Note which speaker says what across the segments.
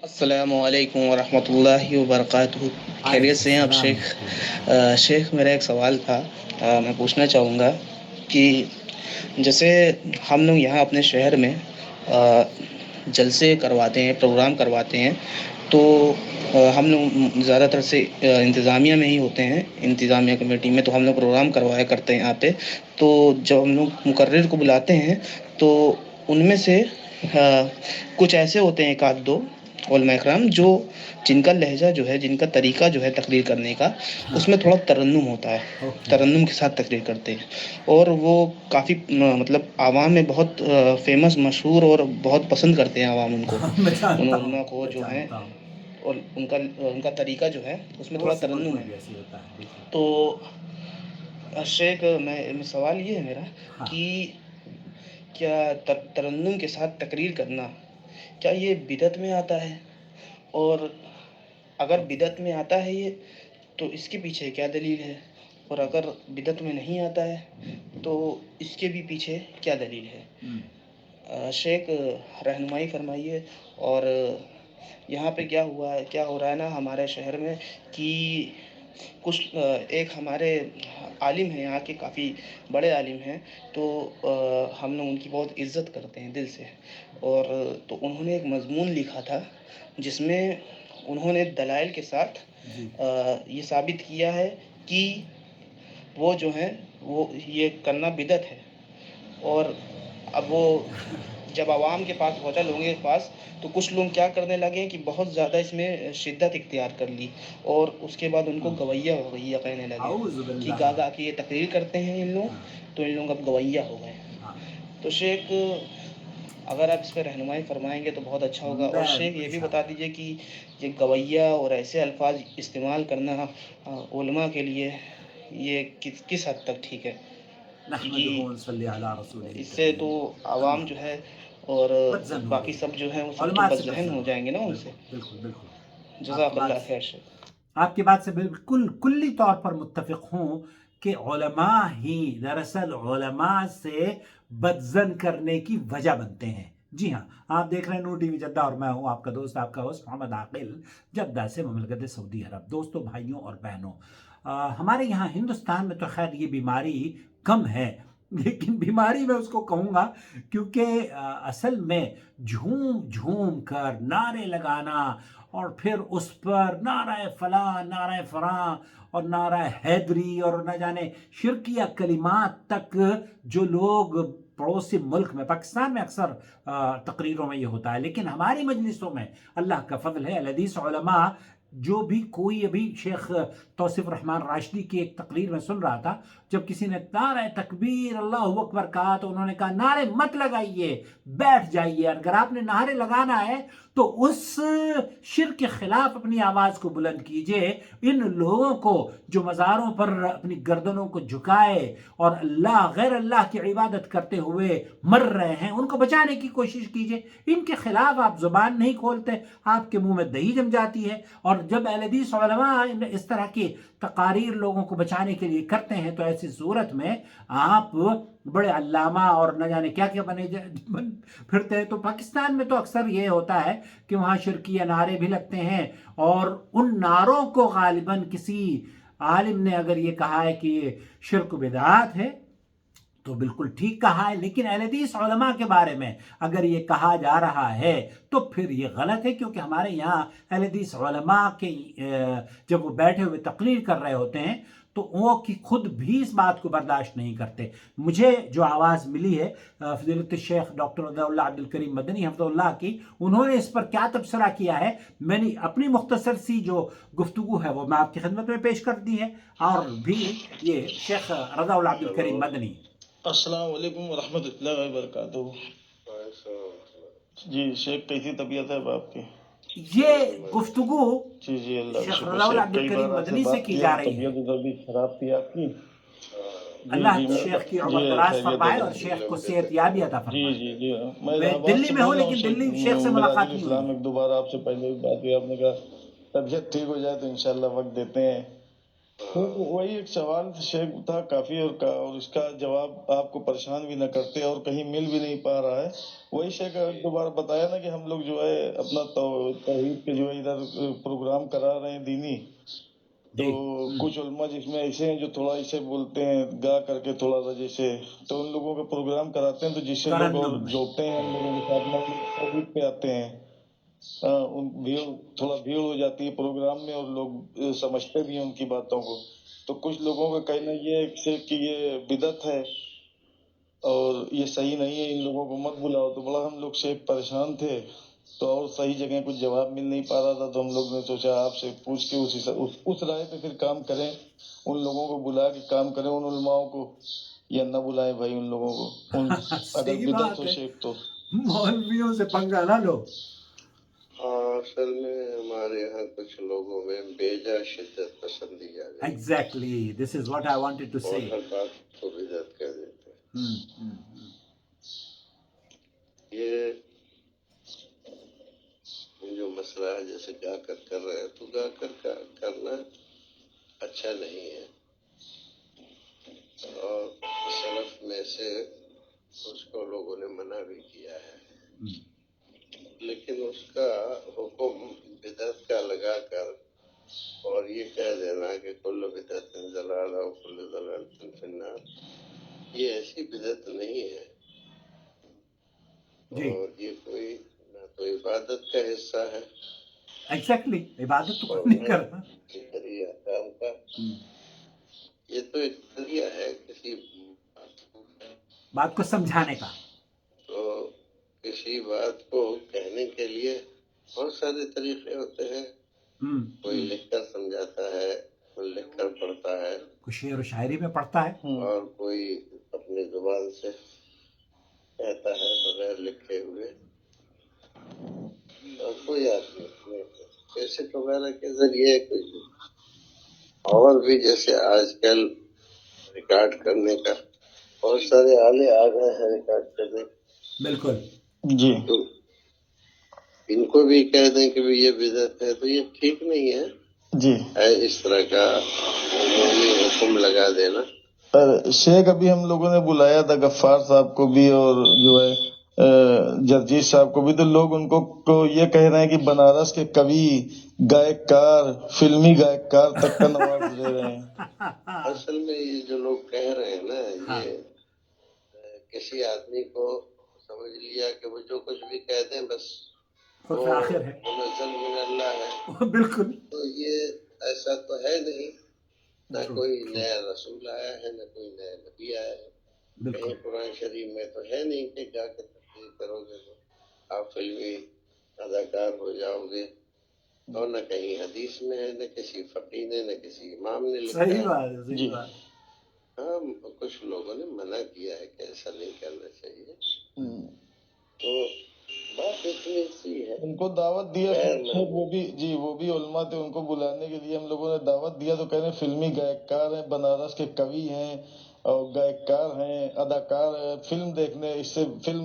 Speaker 1: السلام علیکم ورحمۃ اللہ وبرکاتہ. خیریت
Speaker 2: وعلیکم
Speaker 1: سے ہیں آپ
Speaker 2: السلام
Speaker 1: شیخ؟
Speaker 2: ورحمۃ اللہ.
Speaker 1: شیخ میرا ایک سوال تھا. میں پوچھنا چاہوں گا کہ جیسے ہم لوگ یہاں اپنے شہر میں جلسے کرواتے ہیں، پروگرام کرواتے ہیں، تو ہم لوگ زیادہ تر سے انتظامیہ میں ہی ہوتے ہیں، انتظامیہ کمیٹی میں. تو ہم لوگ پروگرام کروایا کرتے ہیں یہاں پہ. تو جب ہم لوگ مقرر کو بلاتے ہیں تو ان میں سے کچھ ایسے ہوتے ہیں، ایک آدھ دو علماء اکرام، جن کا لہجہ جو ہے، جن کا طریقہ جو ہے تقریر کرنے کا،
Speaker 2: ہاں.
Speaker 1: اس میں تھوڑا ترنم ہوتا ہے.
Speaker 2: اوکے.
Speaker 1: ترنم کے ساتھ تقریر کرتے ہیں، اور وہ کافی مطلب عوام میں بہت فیمس، مشہور، اور بہت پسند کرتے ہیں عوام ان کو،
Speaker 2: میں
Speaker 1: ان
Speaker 2: جانتا ہوں
Speaker 1: علماء کو
Speaker 2: میں
Speaker 1: جو ہیں.
Speaker 2: جانتا ہوں.
Speaker 1: اور ان کا طریقہ جو ہے اس میں
Speaker 2: اور
Speaker 1: تھوڑا
Speaker 2: سے ملک
Speaker 1: ترنم
Speaker 2: میں
Speaker 1: ہے.
Speaker 2: بھی ایسے ہوتا ہے بالکل.
Speaker 1: تو شیخ میں سوال یہ ہے میرا
Speaker 2: ہاں.
Speaker 1: کہ کیا ترنم کے ساتھ تقریر کرنا، کیا یہ بدعت میں آتا ہے؟ اور اگر
Speaker 2: اوکے.
Speaker 1: بدعت میں آتا ہے یہ، تو اس کے پیچھے کیا دلیل ہے؟ اور اگر بدعت میں نہیں آتا ہے تو اس کے بھی پیچھے کیا دلیل ہے؟
Speaker 2: ہم.
Speaker 1: شیخ رہنمائی فرمائیے. اور یہاں پہ کیا کیا ہو رہا ہے نا ہمارے شہر میں، کہ کچھ ایک ہمارے عالم ہیں، یہاں کے کافی بڑے عالم ہیں. تو ہم لوگ ان کی بہت عزت کرتے ہیں دل سے. اور تو انہوں نے ایک مضمون لکھا تھا جس میں انہوں نے دلائل کے ساتھ
Speaker 2: جی.
Speaker 1: یہ ثابت کیا ہے کہ وہ جو ہیں وہ یہ کرنا بدعت ہے. اور اب وہ جب عوام کے پاس پہنچا، لوگوں کے پاس، تو کچھ لوگ کیا کرنے لگے کہ بہت زیادہ اس میں شدت اختیار کر لی، اور اس کے بعد ان کو
Speaker 2: ہاں.
Speaker 1: گویہ گویہ کہنے لگے
Speaker 2: اعوذ
Speaker 1: کہ
Speaker 2: باللہ.
Speaker 1: گا کے یہ تقریر کرتے ہیں ان
Speaker 2: ہاں.
Speaker 1: لوگ، تو ان لوگ اب گویہ ہو گئے.
Speaker 2: ہاں.
Speaker 1: تو شیخ اگر آپ اس پہ رہنمائی فرمائیں گے تو بہت اچھا ہوگا. اور
Speaker 2: میں
Speaker 1: شیخ یہ بھی بتا
Speaker 2: انشاءاللہ.
Speaker 1: دیجیے کہ یہ گویہ اور ایسے الفاظ استعمال کرنا علماء کے لیے یہ کس حد تک ٹھیک ہے؟
Speaker 2: نحمدہ
Speaker 1: کیونکہ
Speaker 2: ونصلی علی رسولہ
Speaker 1: اس سے تو
Speaker 2: الکریم.
Speaker 1: عوام
Speaker 2: اما
Speaker 1: جو ہے
Speaker 2: بعد.
Speaker 1: اور
Speaker 2: بدزن ہو
Speaker 1: باقی
Speaker 2: گئے.
Speaker 1: سب جو ہیں وہ سب تو
Speaker 2: علماء سے
Speaker 1: بدذہن
Speaker 2: بدزن
Speaker 1: ہو
Speaker 2: ہو گئے.
Speaker 1: جائیں گے نا ان سے.
Speaker 2: بالکل بالکل بالکل. آپ کی
Speaker 1: جزاک
Speaker 2: بات
Speaker 1: اللہ خیر شیخ.
Speaker 2: آپ کی بات سے بالکل کلی طور پر متفق ہوں کہ علماء ہی دراصل علماء سے بدزن کرنے کی وجہ بنتے ہیں. جی ہاں. آپ دیکھ رہے ہیں نور ٹی وی جدہ اور میں ہوں آپ کا دوست، آپ کا ہوسٹ محمد عاقل، جدہ سے، مملکت سعودی عرب. دوستوں، بھائیوں اور بہنوں، ہمارے یہاں ہندوستان میں تو خیر یہ بیماری کم ہے، لیکن بیماری میں اس کو کہوں گا کیونکہ اصل میں جھوم جھوم کر نعرے لگانا، اور پھر اس پر نعرہ فلاں، نعرہ فلاں، اور نعرہ حیدری، اور نہ جانے شرکیہ کلمات تک جو لوگ پڑوسی ملک میں، پاکستان میں اکثر تقریروں میں یہ ہوتا ہے، لیکن ہماری مجلسوں میں اللہ کا فضل ہے، الحدیث علماء جو بھی کوئی، ابھی شیخ توصیف الرحمن راشدی کی ایک تقریر میں سن رہا تھا، جب کسی نے نعرہ تکبیر اللہ اکبر کہا تو انہوں نے کہا نعرے مت لگائیے، بیٹھ جائیے. اگر آپ نے نعرے لگانا ہے تو اس شرک کے خلاف اپنی آواز کو بلند کیجئے. ان لوگوں کو جو مزاروں پر اپنی گردنوں کو جھکائے اور غیر اللہ کی عبادت کرتے ہوئے مر رہے ہیں، ان کو بچانے کی کوشش کیجئے. ان کے خلاف آپ زبان نہیں کھولتے، آپ کے منہ میں دہی جم جاتی ہے. اور جب اہل حدیث علماء اس طرح کی تقاریر لوگوں کو بچانے کے لیے کرتے ہیں تو ایسی صورت میں آپ بڑے علامہ اور نہ جانے کیا کیا بن پھرتے ہیں. تو پاکستان میں تو اکثر یہ ہوتا ہے کہ وہاں شرکیہ نعرے بھی لگتے ہیں، اور ان نعروں کو غالباً کسی عالم نے اگر یہ کہا ہے کہ یہ شرک و بدعات ہے تو بالکل ٹھیک کہا ہے، لیکن اہل حدیث علماء کے بارے میں اگر یہ کہا جا رہا ہے تو پھر یہ غلط ہے، کیونکہ ہمارے یہاں اہل حدیث علماء کے جب وہ بیٹھے ہوئے تقریر کر رہے ہوتے ہیں تو وہ خود بھی اس بات کو برداشت نہیں کرتے. مجھے جو آواز ملی ہے فضیلت الشیخ ڈاکٹر رضا اللہ عبد الکریم مدنی حفظہ اللہ کی، انہوں نے اس پر کیا تبصرہ کیا ہے، میں نے اپنی مختصر سی جو گفتگو ہے وہ میں آپ کی خدمت میں پیش کر دی ہے. اور بھی یہ شیخ رضا اللہ عبد الکریم مدنی.
Speaker 1: السلام علیکم ورحمۃ اللہ وبرکاتہ. جی شیخ، کیسی طبیعت ہے اب آپ کی؟
Speaker 2: یہ گفتگو
Speaker 1: جی جی، اللہ کا
Speaker 2: شیخ
Speaker 1: شکر.
Speaker 2: رضا اللہ
Speaker 1: شیخ
Speaker 2: عبد
Speaker 1: کئی بار
Speaker 2: الکریم
Speaker 1: آپ سے
Speaker 2: مدنی سے
Speaker 1: بات
Speaker 2: کی
Speaker 1: کی ہے،
Speaker 2: جا رہی ہے.
Speaker 1: طبیعت ادھر بھی خراب تھی آپ کی. جی
Speaker 2: اللہ
Speaker 1: جی
Speaker 2: شیخ کی
Speaker 1: جی
Speaker 2: عمر دراز
Speaker 1: خیریت ہے
Speaker 2: فرمائے اور
Speaker 1: بھائی.
Speaker 2: شیخ کو صحت یابی عطا
Speaker 1: جی
Speaker 2: فرمائے.
Speaker 1: جی جی، میں الہ
Speaker 2: میں
Speaker 1: آباد
Speaker 2: دلی
Speaker 1: سے
Speaker 2: میں ہوں
Speaker 1: بول رہا ہوں
Speaker 2: لیکن
Speaker 1: شیخ.
Speaker 2: دلی شیخ سے
Speaker 1: مراج
Speaker 2: ملاقات نہیں
Speaker 1: الاسلام،
Speaker 2: ہوئی.
Speaker 1: ایک دو بار آپ سے پہلے بھی بات ہوئی، آپ نے کہا طبیعت ٹھیک ہو جائے تو انشاءاللہ وقت دیتے ہیں.
Speaker 3: تو وہی ایک سوال شیخ تھا کافی، اور اس کا جواب آپ کو پریشان بھی نہ کرتے اور کہیں مل بھی نہیں پا رہا ہے. وہی شیخ دوبارہ بتایا نا کہ ہم لوگ جو ہے اپنا توحید کے جو ہے ادھر پروگرام کرا رہے ہیں دینی. تو
Speaker 2: جی
Speaker 3: کچھ علماء جس میں ایسے ہیں جو تھوڑا اسے بولتے ہیں گا کر کے تھوڑا سا جیسے، تو ان لوگوں کا پروگرام کراتے ہیں تو جس سے لوگ اور
Speaker 2: ترنم میں.
Speaker 3: جوڑتے ہیں ہم لوگوں کے ساتھ میں، توحید پہ آتے ہیں. بھیڑ تھوڑا بھیڑ ہو جاتی ہے پروگرام میں اور لوگ سمجھتے بھی ہیں ان کی باتوں کو. تو کچھ لوگوں کا کہنا یہ ہے کہ یہ بدعت ہے اور یہ صحیح نہیں ہے، ان لوگوں کو مت بلاؤ. تو بڑا ہم لوگ سے پریشان تھے، تو اور صحیح جگہ کچھ جواب مل نہیں پا رہا تھا، تو ہم لوگ نے سوچا آپ سے پوچھ کے اس رائے پہ پھر کام کریں، ان لوگوں کو بلا کے کام کریں، ان علماؤں کو، یا نہ بلائیں بھائی ان لوگوں کو. اگر
Speaker 2: صحیح
Speaker 3: بدعت
Speaker 2: بات
Speaker 3: ہو
Speaker 2: ہے،
Speaker 3: شیخ تو.
Speaker 2: مولویوں سے پنگا نہ لو.
Speaker 4: ہاں، اصل میں ہمارے یہاں کچھ لوگوں میں بیجا شدت پسندی آ گئی
Speaker 2: exactly this is what I wanted to
Speaker 4: اور
Speaker 2: سے.
Speaker 4: ہر بات کو بدعت کہہ دیتے ہیں. یہ جو مسئلہ ہے جیسے گا کر رہے ہیں تو گا کر کرنا اچھا نہیں ہے، اور سلف میں سے اس کو لوگوں نے منع بھی کیا ہے، لیکن اس کا حکم بدعت کا لگا کر اور یہ کہہ دینا کہ کل بدعت ضلالہ و کل ضلالۃ فی النار، یہ ایسی بدعت نہیں ہے،
Speaker 2: جی
Speaker 4: اور یہ کوئی نہ تو عبادت کا حصہ ہے
Speaker 2: ایگزیکٹلی، عبادت تو
Speaker 4: اور
Speaker 2: کوئی نہیں
Speaker 4: نہ
Speaker 2: کر رہا.
Speaker 4: شرعی احکام کا. یہ تو ایک ذریعہ ہے کسی
Speaker 2: بات کو سمجھانے کا.
Speaker 4: تو کسی بات کو کہنے کے لیے بہت سارے طریقے ہوتے ہیں. کوئی لکھ کر سمجھاتا ہے، کوئی لکھ کر پڑھتا ہے،
Speaker 2: کوئی شعر و شاعری میں پڑھتا ہے.
Speaker 4: اور کوئی اپنی زبان سے کہتا ہے بغیر لکھے ہوئے، اور کوئی آدمی کیسٹ وغیرہ کے ذریعے کوئی، اور بھی جیسے آج کل ریکارڈ کرنے کا بہت سارے آلے آ گئے ہیں ریکارڈ کرنے.
Speaker 2: بالکل.
Speaker 3: جی
Speaker 4: تو ان کو بھی کہہ دیں کہ بھی یہ بدعت ہے تو یہ ٹھیک نہیں ہے.
Speaker 3: جی
Speaker 4: اس طرح کا عمومی حکم لگا دینا.
Speaker 3: شیخ ابھی ہم لوگوں نے بلایا تھا غفار صاحب کو بھی اور جو ہے جرجیت صاحب کو بھی، تو لوگ ان کو یہ کہہ رہے ہیں کہ بنارس کے کوی، گائک کار، فلمی گائک کار تک کا نواز دے رہے ہیں.
Speaker 4: اصل میں یہ جو لوگ کہہ رہے ہیں نا،
Speaker 2: ہاں.
Speaker 4: یہ کسی آدمی کو سمجھ لیا کہ وہ جو کچھ بھی کہہ دیں بس
Speaker 2: خود
Speaker 4: وہ
Speaker 2: سے آخر ہے.
Speaker 4: منزل من اللہ ہے.
Speaker 2: بالکل.
Speaker 4: تو یہ ایسا تو ہے نہیں، نہ
Speaker 2: True,
Speaker 4: کوئی
Speaker 2: true.
Speaker 4: نیا رسول آیا ہے نہ کوئی نیا نبی آیا ہے. کہیں
Speaker 2: بالکل.
Speaker 4: قرآن شریف میں تو ہے نہیں کہ جا کے تقریر کرو گے تو آپ فلمی اداکار ہو جاؤ گے، اور نہ کہیں حدیث میں ہے، نہ کسی فقیر نے، نہ کسی امام نے لکھا
Speaker 2: صحیح
Speaker 4: ہے.
Speaker 2: بات ہے، صحیح
Speaker 3: جی
Speaker 2: بات.
Speaker 4: ہاں، کچھ لوگوں نے منع کیا ہے کہ ایسا نہیں کرنا چاہیے. تو بات اتنی سی ہے.
Speaker 3: ان کو دعوت دیا
Speaker 4: خیر
Speaker 3: وہ بھی، جی وہ بھی علماء تھے، ان کو بلانے کے لیے ہم لوگوں نے دعوت دیا تو کہہ رہے ہیں فلمی گائک کار ہیں، بنارس کے کوی ہیں اور گائک کار ہیں، اداکار ہیں، فلم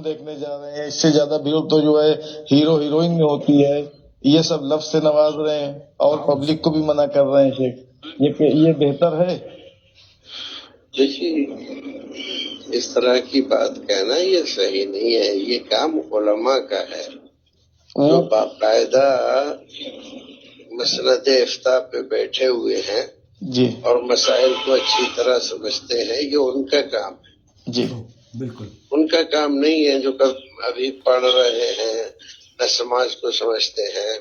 Speaker 3: دیکھنے جا رہے ہیں. اس سے زیادہ بھیڑ تو جو ہے ہیرو ہیروئن میں ہوتی ہے. یہ سب لفظ سے نواز رہے ہیں اور پبلک کو بھی منع کر رہے ہیں. شیخ یہ بہتر ہے؟
Speaker 4: دیکھیے، اس طرح کی بات کہنا یہ صحیح نہیں ہے. یہ کام علماء کا ہے جو باقاعدہ مسند افتاء پہ بیٹھے ہوئے ہیں
Speaker 3: جی
Speaker 4: اور مسائل کو اچھی طرح سمجھتے ہیں. یہ ان کا کام ہے،
Speaker 3: جی
Speaker 2: بالکل.
Speaker 4: ان کا کام نہیں ہے جو ابھی پڑھ رہے ہیں، نہ سماج کو سمجھتے ہیں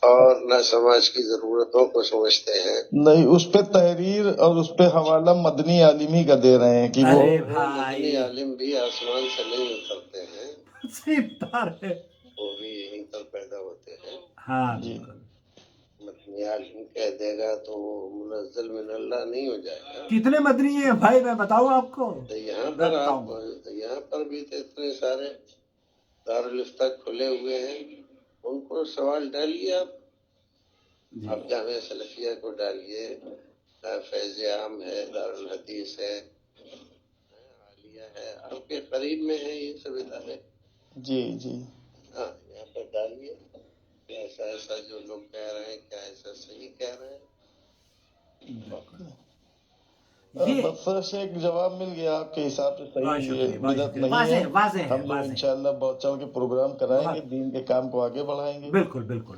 Speaker 4: اور نہ سماج کی ضرورتوں کو سمجھتے ہیں.
Speaker 3: نہیں، اس پہ تحریر اور اس پہ حوالہ مدنی عالم ہی کا دے رہے ہیں کہ وہ
Speaker 2: ارے
Speaker 4: وہ مدنی
Speaker 2: بھائی
Speaker 4: عالم بھی آسمان سے نہیں اترتے ہیں،
Speaker 2: صحیح بات ہے.
Speaker 4: وہ بھی یہیں پر پیدا ہوتے ہیں.
Speaker 2: ہاں
Speaker 3: جی
Speaker 2: بالکل.
Speaker 4: مدنی عالم کہہ دے گا تو وہ منزل من اللہ نہیں ہو جائے گا.
Speaker 2: کتنے مدنی ہیں بھائی، میں بتاؤں آپ کو.
Speaker 4: تو یہاں
Speaker 2: میں
Speaker 4: پر
Speaker 2: بتاؤں گا.
Speaker 4: یہاں پر بھی تو اتنے سارے دارالفتہ کھلے ہوئے ہیں، ان کو سوال ڈالیے آپ.
Speaker 2: جی
Speaker 4: آپ جامعہ سلفیہ کو ڈالیے، فیض عام ہے، دارالحدیث ہے، عالیہ ہے، آپ کے قریب میں ہے یہ سب ادارے.
Speaker 3: جی جی
Speaker 4: ہاں، یہاں پر ڈالیے ایسا ایسا جو لوگ کہہ رہے ہیں کیا ایسا صحیح کہہ رہے ہیں.
Speaker 2: یہ
Speaker 3: بس ایک جواب مل گیا آپ کے حساب سے
Speaker 2: بہت
Speaker 3: صحیح
Speaker 2: شکریہ، بہت
Speaker 3: بدعت
Speaker 2: شکریہ،
Speaker 3: نہیں ہے.
Speaker 2: واضح ہے،
Speaker 3: ہم لوگ
Speaker 2: واضح ہے،
Speaker 3: انشاءاللہ بہت چڑھ کے پروگرام کرائیں گے,
Speaker 2: بہت
Speaker 3: دین کے کام کو آگے بڑھائیں گے.
Speaker 2: بالکل بالکل.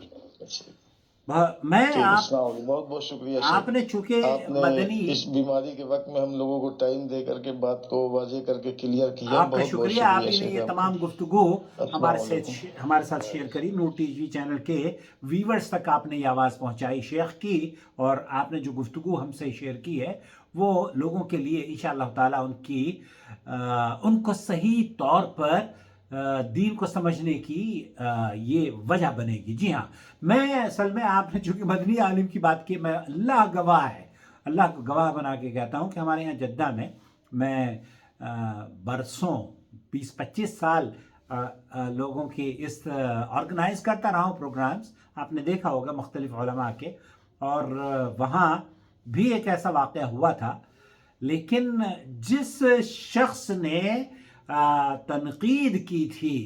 Speaker 2: میں
Speaker 3: ٹھیک ہے,
Speaker 2: آپ
Speaker 3: السلام علیکم. بہت بہت شکریہ شیخ.
Speaker 2: آپ نے چونکہ
Speaker 3: آپ نے
Speaker 2: مدنی،
Speaker 3: اس بیماری کے وقت میں ہم لوگوں کو ٹائم دے کر کے بات کو واضح کر کے کلیئر کیا.
Speaker 2: آپ کا
Speaker 3: بہت بہت
Speaker 2: شکریہ، آپ
Speaker 3: شکریہ
Speaker 2: ہی نے
Speaker 3: شیخ
Speaker 2: یہ
Speaker 3: آپ کا.
Speaker 2: تمام گفتگو
Speaker 3: السلام علیکم.
Speaker 2: ہمارے ساتھ شیئر کری. نور ٹی وی چینل کے ویورز تک آپ نے یہ آواز پہنچائی شیخ کی، اور آپ نے جو گفتگو ہم سے شیئر کی ہے وہ لوگوں کے لیے انشاءاللہ تعالی ان کو صحیح طور پر دین کو سمجھنے کی یہ وجہ بنے گی. جی ہاں، میں اصل میں آپ نے چونکہ مدنی عالم کی بات کی، میں اللہ گواہ ہے، اللہ کو گواہ بنا کے کہتا ہوں کہ ہمارے یہاں جدہ میں برسوں 20-25 سال لوگوں کی اس آرگنائز کرتا رہا ہوں پروگرامز. آپ نے دیکھا ہوگا مختلف علماء کے، اور وہاں بھی ایک ایسا واقعہ ہوا تھا. لیکن جس شخص نے تنقید کی تھی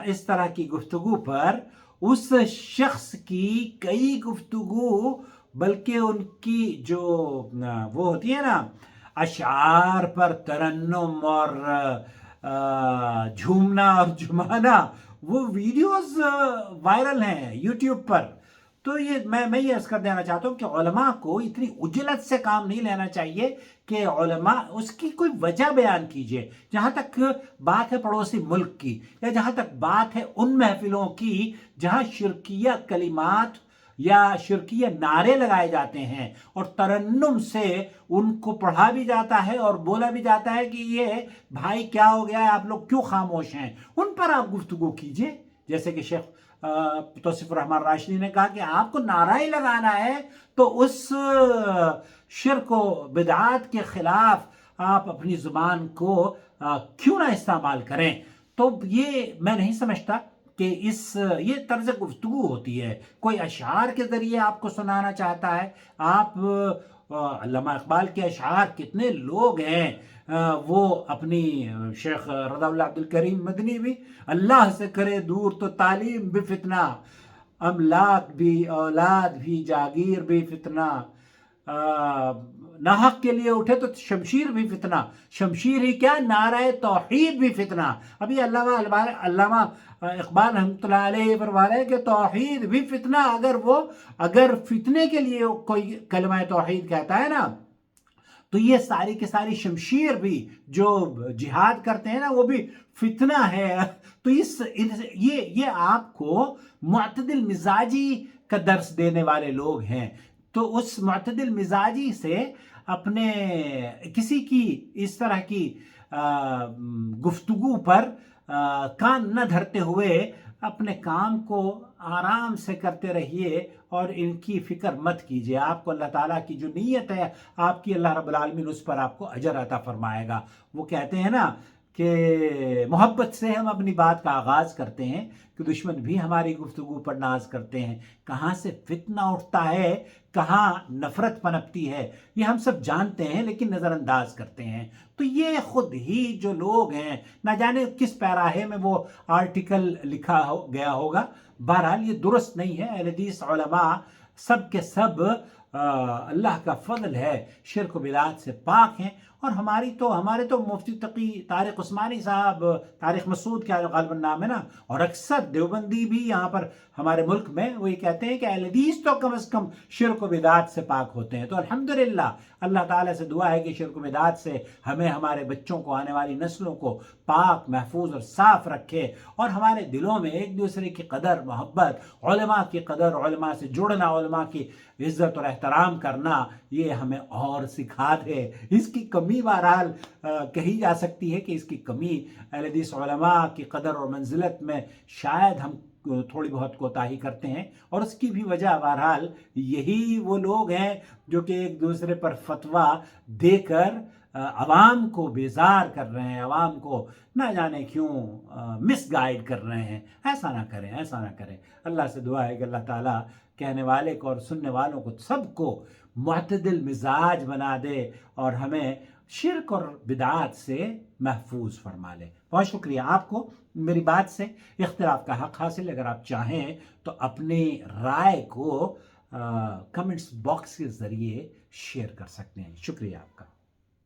Speaker 2: اس طرح کی گفتگو پر، اس شخص کی کئی گفتگو، بلکہ ان کی جو وہ ہوتی ہے نا اشعار پر ترنم اور جھومنا اور جھمانا، وہ ویڈیوز وائرل ہیں یوٹیوب پر. تو یہ میں یہ عرض کر دینا چاہتا ہوں کہ علماء کو اتنی عجلت سے کام نہیں لینا چاہیے کہ علماء اس کی کوئی وجہ بیان کیجئے. جہاں تک بات ہے پڑوسی ملک کی، یا جہاں تک بات ہے ان محفلوں کی جہاں شرکیہ کلمات یا شرکیہ نعرے لگائے جاتے ہیں اور ترنم سے ان کو پڑھا بھی جاتا ہے اور بولا بھی جاتا ہے کہ یہ بھائی کیا ہو گیا ہے، آپ لوگ کیوں خاموش ہیں، ان پر آپ گفتگو کیجئے. جیسے کہ شیخ توصیف الرحمن راشدی نے کہا کہ آپ کو نعرہ ہی لگانا ہے تو اس شرک و بدعات کے خلاف آپ اپنی زبان کو کیوں نہ استعمال کریں. تو یہ میں نہیں سمجھتا کہ یہ طرز گفتگو ہوتی ہے. کوئی اشعار کے ذریعے آپ کو سنانا چاہتا ہے. آپ علامہ اقبال کے اشعار، کتنے لوگ ہیں وہ اپنی شیخ رضا اللہ عبد الکریم مدنی بھی، اللہ سے کرے دور تو تعلیم بھی فتنہ، املاک بھی اولاد بھی جاگیر بھی فتنہ، ناحق کے لیے اٹھے تو شمشیر بھی فتنہ، شمشیر ہی کیا نعرہ توحید بھی فتنہ. ابھی علامہ اقبال رحمۃ اللہ علیہ فرما رہے ہیں کہ توحید بھی فتنہ. اگر فتنے کے لیے کوئی کلمہ توحید کہتا ہے نا، تو یہ ساری کی ساری شمشیر بھی جو جہاد کرتے ہیں نا وہ بھی فتنہ ہے. تو یہ آپ کو معتدل مزاجی کا درس دینے والے لوگ ہیں. تو اس معتدل مزاجی سے اپنے کسی کی اس طرح کی گفتگو پر کان نہ دھرتے ہوئے اپنے کام کو آرام سے کرتے رہیے اور ان کی فکر مت کیجیے. آپ کو اللہ تعالیٰ کی جو نیت ہے آپ کی، اللہ رب العالمین اس پر آپ کو اجر عطا فرمائے گا. وہ کہتے ہیں نا کہ محبت سے ہم اپنی بات کا آغاز کرتے ہیں کہ دشمن بھی ہماری گفتگو پر ناز کرتے ہیں. کہاں سے فتنہ اٹھتا ہے، کہاں نفرت پنپتی ہے، یہ ہم سب جانتے ہیں لیکن نظر انداز کرتے ہیں. تو یہ خود ہی جو لوگ ہیں، نہ جانے کس پیراہے میں وہ آرٹیکل لکھا گیا ہوگا. بہرحال یہ درست نہیں ہے. اہل حدیث علماء سب کے سب اللہ کا فضل ہے شرک و بدعات سے پاک ہیں. اور ہمارے تو مفتی تقی طارق عثمانی صاحب، طارق مسعود کیا غالباً نام ہے نا، اور اکثر دیوبندی بھی یہاں پر ہمارے ملک میں وہ یہ کہتے ہیں کہ اہل حدیث تو کم از کم شرک و بدعات سے پاک ہوتے ہیں. تو الحمدللہ اللہ تعالیٰ سے دعا ہے کہ شرک و بدعات سے ہمیں، ہمارے بچوں کو، آنے والی نسلوں کو پاک، محفوظ اور صاف رکھے، اور ہمارے دلوں میں ایک دوسرے کی قدر، محبت، علماء کی قدر، علماء سے جڑنا، علماء کی عزت اور احترام کرنا، یہ ہمیں اور سکھا دے. اس کی کمی بہرحال کہی جا سکتی ہے کہ اس کی کمی اہل حدیث علماء کی قدر اور منزلت میں شاید ہم تھوڑی بہت کوتاہی کرتے ہیں، اور اس کی بھی وجہ بہرحال یہی وہ لوگ ہیں جو کہ ایک دوسرے پر فتویٰ دے کر عوام کو بیزار کر رہے ہیں، عوام کو نہ جانے کیوں مس گائیڈ کر رہے ہیں. ایسا نہ کریں، ایسا نہ کریں. اللہ سے دعا ہے کہ اللہ تعالیٰ کہنے والے کو اور سننے والوں کو سب کو معتدل مزاج بنا دے اور ہمیں شرک اور بدعات سے محفوظ فرما لے. بہت شکریہ. آپ کو میری بات سے اختلاف کا حق حاصل. اگر آپ چاہیں تو اپنی رائے کو کمنٹس باکس کے ذریعے شیئر کر سکتے ہیں. شکریہ آپ کا.